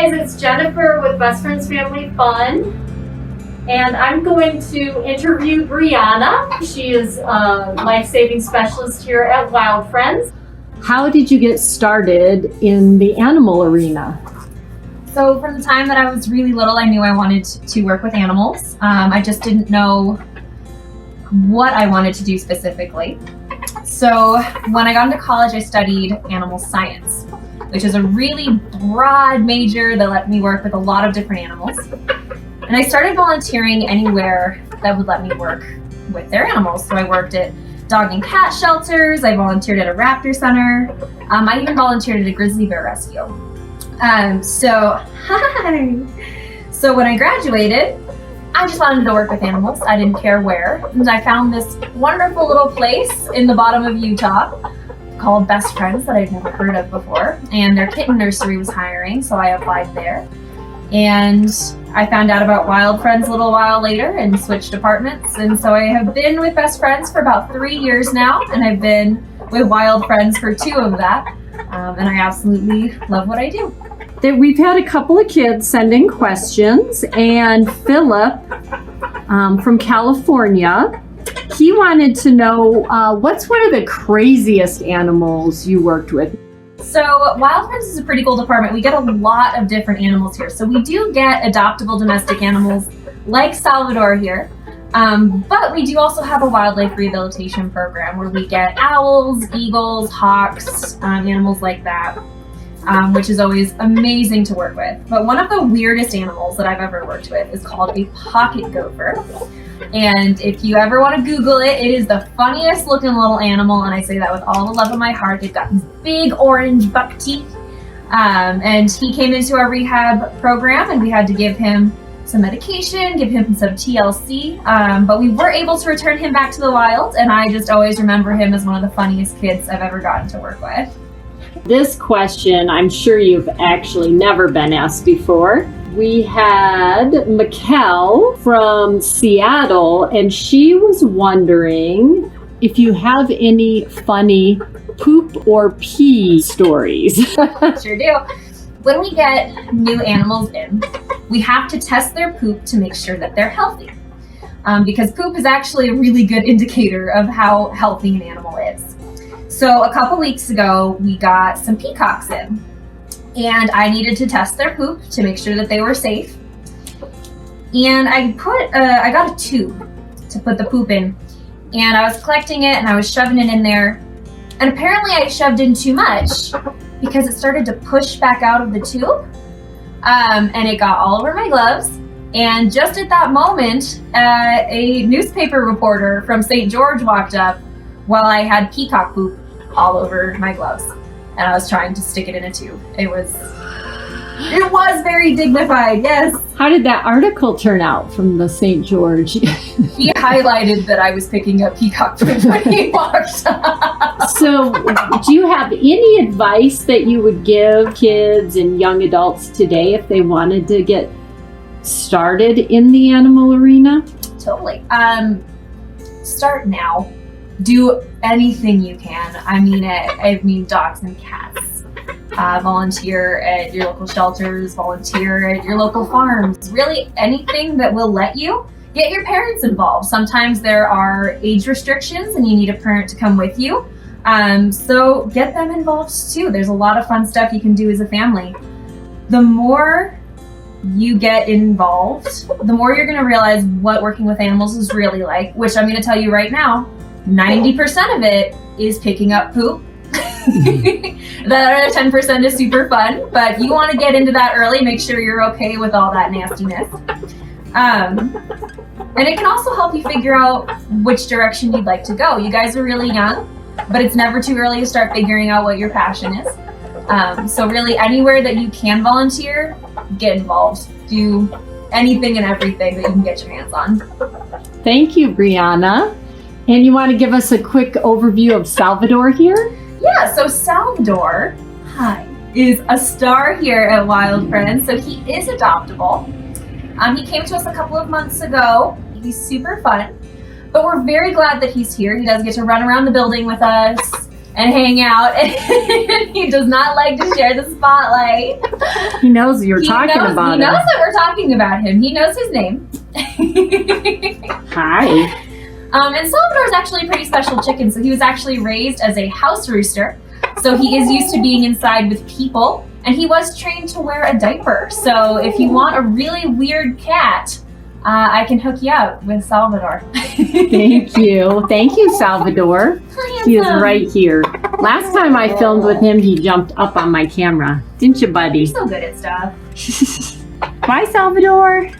guys, it's Jennifer with Best Friends Family Fun, and I'm going to interview Brianna. She is a life-saving specialist here at Wild Friends. How did you get started in the animal arena? So from the time that I was really little, I knew I wanted to work with animals. I just didn't know what I wanted to do specifically. So when I got into college, I studied animal science, which is a really broad major that let me work with a lot of different animals. And I started volunteering anywhere that would let me work with their animals. So I worked at dog and cat shelters, I volunteered at a raptor center, I even volunteered at a grizzly bear rescue. So when I graduated, I just wanted to work with animals. I didn't care where. And I found this wonderful little place in the bottom of Utah called Best Friends that I'd never heard of before. And their kitten nursery was hiring, so I applied there. And I found out about Wild Friends a little while later and switched departments. And so I have been with Best Friends for about 3 years now, and I've been with Wild Friends for 2 of that. And I absolutely love what I do. We've had a couple of kids send in questions, and Philip from California, he wanted to know what's one of the craziest animals you worked with? So Wild Friends is a pretty cool department. We get a lot of different animals here. So we do get adoptable domestic animals like Salvador here. But we do also have a wildlife rehabilitation program where we get owls, eagles, hawks, animals like that, which is always amazing to work with. But one of the weirdest animals that I've ever worked with is called a pocket gopher. And if you ever want to Google it, it is the funniest looking little animal, and I say that with all the love of my heart. They've got these big orange buck teeth. And he came into our rehab program, and we had to give him some medication, give him some TLC, but we were able to return him back to the wild, and I just always remember him as one of the funniest kids I've ever gotten to work with. This question, I'm sure you've actually never been asked before. We had Mikkel from Seattle, and she was wondering if you have any funny poop or pee stories. Sure do. When we get new animals in, we have to test their poop to make sure that they're healthy. Because poop is actually a really good indicator of how healthy an animal is. So a couple weeks ago, we got some peacocks in, and I needed to test their poop to make sure that they were safe. And I got a tube to put the poop in, and I was collecting it and I was shoving it in there. And apparently I shoved in too much because it started to push back out of the tube, and it got all over my gloves. And just at that moment, a newspaper reporter from St. George walked up while I had peacock poop all over my gloves, and I was trying to stick it in a tube. It was very dignified, yes. How did that article turn out from the St. George? He highlighted that I was picking up peacock poop when he walked up. So, do you have any advice that you would give kids and young adults today if they wanted to get started in the animal arena? Totally. Start now. Do anything you can. I mean dogs and cats. Volunteer at your local shelters, volunteer at your local farms. Really anything that will let you. Get your parents involved. Sometimes there are age restrictions and you need a parent to come with you. So get them involved too. There's a lot of fun stuff you can do as a family. The more you get involved, the more you're going to realize what working with animals is really like, which I'm going to tell you right now, 90% of it is picking up poop. The other 10% is super fun, but you want to get into that early, make sure you're okay with all that nastiness. And it can also help you figure out which direction you'd like to go. You guys are really young, but it's never too early to start figuring out what your passion is. So really anywhere that you can volunteer, get involved. Do anything and everything that you can get your hands on. Thank you, Brianna. And you want to give us a quick overview of Salvador here? Yeah, so Salvador, is a star here at Wild Friends. So he is adoptable. He came to us a couple of months ago. He's super fun, but we're very glad that he's here. He does get to run around the building with us. and hang out. And he does not like to share the spotlight. He knows you're talking about He him. knows that we're talking about him. He knows his name. Hi. And Salvador is actually a pretty special chicken. So he was actually raised as a house rooster. So he is used to being inside with people. And he was trained to wear a diaper. So if you want a really weird cat, I can hook you up with Salvador. Thank you. Thank you, Salvador. He is right here. Last time I filmed with him, he jumped up on my camera. Didn't you, buddy? You're so good at stuff. Bye, Salvador.